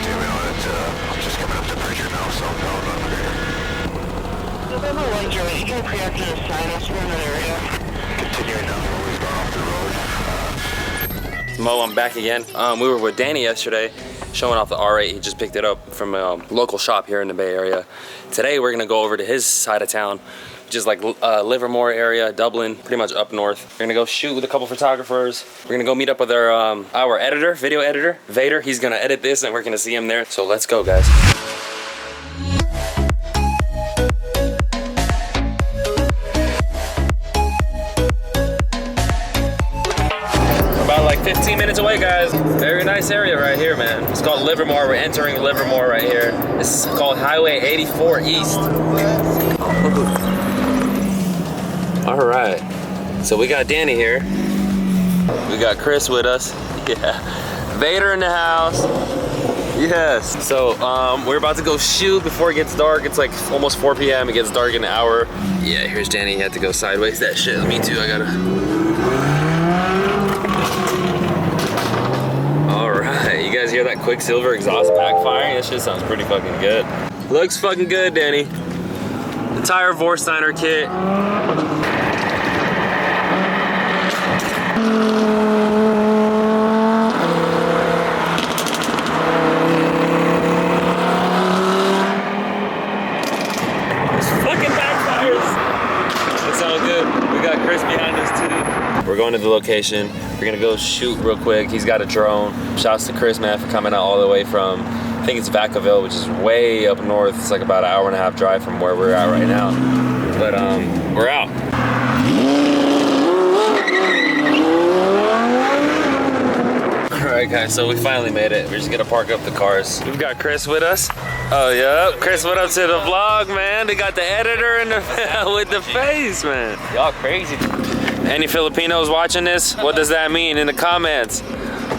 I'm just coming up to Bridger now, so I'm going over here. November 1, Joey, you can pre-active a sign us in that area. Continuing down, always going off the road. Mo, I'm back again. We were with Danny yesterday, showing off the R8. He just picked it up from a local shop here in the Bay Area. Today we're gonna go over to his side of town, which is like Livermore area, Dublin, pretty much up north. We're gonna go shoot with a couple photographers. We're gonna go meet up with our editor, video editor, Vader. He's gonna edit this and we're gonna see him there. So let's go, guys. About like 15 minutes away, guys. Very nice area right here, man. It's called Livermore. We're entering Livermore right here. This is called Highway 84 East. All right, so we got Danny here. We got Chris with us. Yeah, Vader in the house. Yes. So we're about to go shoot before it gets dark. It's like almost 4 p.m. It gets dark in an hour. Yeah, here's Danny. He had to go sideways. That shit. Me too. I gotta. All right, you guys hear that Quicksilver exhaust backfiring? That shit sounds pretty fucking good. Looks fucking good, Danny. Entire Vorsteiner kit. We're going to the location. We're gonna go shoot real quick. He's got a drone. Shouts to Chris, man, for coming out all the way from, I think it's Vacaville, which is way up north. It's like about an hour-and-a-half drive from where we're at right now. But we're out. All right, guys, so we finally made it. We're just gonna park up the cars. We've got Chris with us. Oh, yeah, Chris went up to the vlog, man. They got the editor in the with the face, man. Y'all crazy. Any Filipinos watching this? What does that mean in the comments?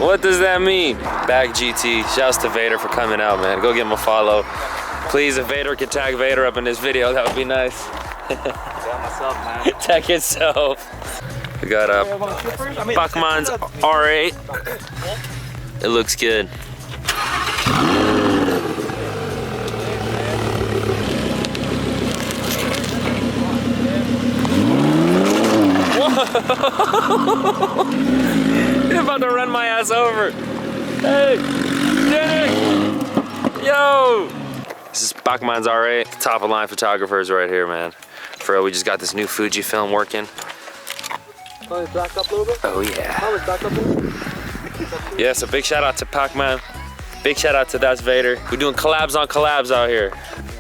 What does that mean? Back GT. Shouts to Vader for coming out, man. Go give him a follow. Please, if Vader could tag Vader up in this video, that would be nice. myself, man. Tag yourself. We got Bachmann's R8. It looks good. You're about to run my ass over. Hey, Dick! Yo! This is Bachmann's R8. Top of line photographers right here, man. For real, we just got this new Fujifilm working. Oh, it's back up a little bit? Oh, yeah. Oh, it's back up a little bit? Yeah, so big shout out to Bachmann. Big shout out to Das Vader. We're doing collabs on collabs out here.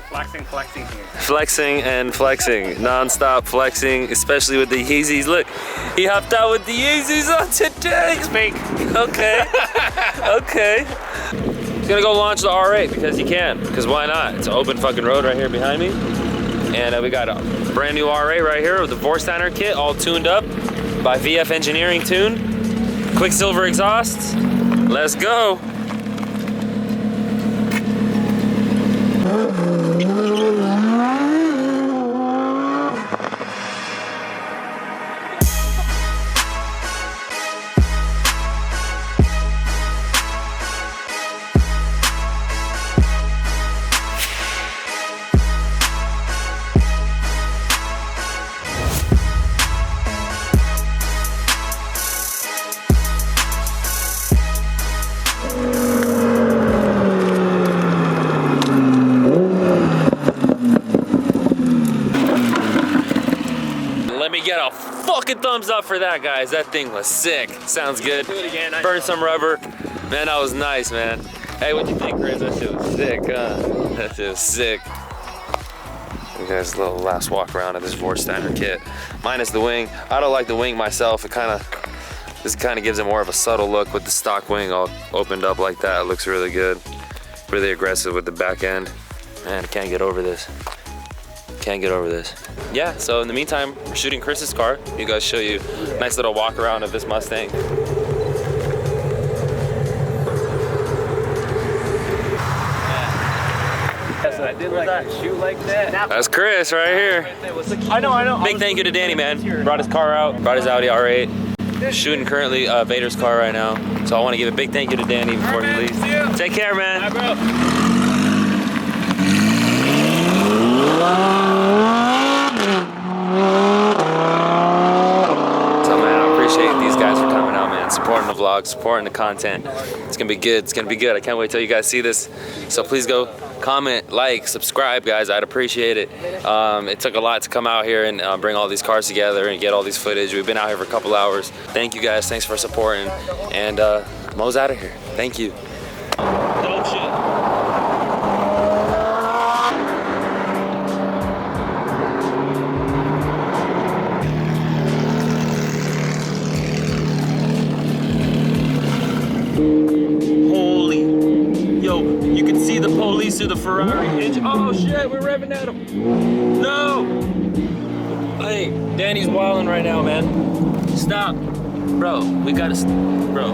Flexing here. Flexing and flexing, non-stop flexing, especially with the Yeezys. Look, he hopped out with the Yeezys on today. It's fake. Okay, okay. He's gonna go launch the R8 because he can, because why not? It's an open fucking road right here behind me. And we got a brand new R8 right here with the Vorsteiner kit, all tuned up by VF Engineering Tune. Quicksilver exhausts. Let's go. Get a fucking thumbs up for that, guys. That thing was sick. Sounds good. Do it again. Burn some rubber. Man, that was nice, man. Hey, what'd you think, Chris? That shit was sick, huh? That shit was sick. You guys, a little last walk around of this Vorsteiner kit. Minus the wing. I don't like the wing myself. This kind of gives it more of a subtle look with the stock wing all opened up like that. It looks really good. Really aggressive with the back end. Man, I can't get over this. Can't get over this. Yeah, so in the meantime, we're shooting Chris's car. You guys show you a nice little walk around of this Mustang. So I did like shoot like that. That's Chris right here. I know. Big thank you to Danny, man. Brought his car out, brought his Audi R8. shooting currently Vader's car right now. So I want to give a big thank you to Danny before he leaves. Take care, man. Bye, bro. So man, I appreciate these guys for coming out, man, supporting the vlog, supporting the content. It's gonna be good. It's gonna be good. I can't wait till you guys see this. So please go comment, like, subscribe, guys. I'd appreciate it. It took a lot to come out here and bring all these cars together and get all these footage. We've been out here for a couple hours. Thank you guys. Thanks for supporting. And Mo's out of here. Thank you. Dope shit. You can see the police through the Ferrari engine. Oh shit, we're revving at him. No! Hey, Danny's wilding right now, man. Stop. Bro, we gotta, bro.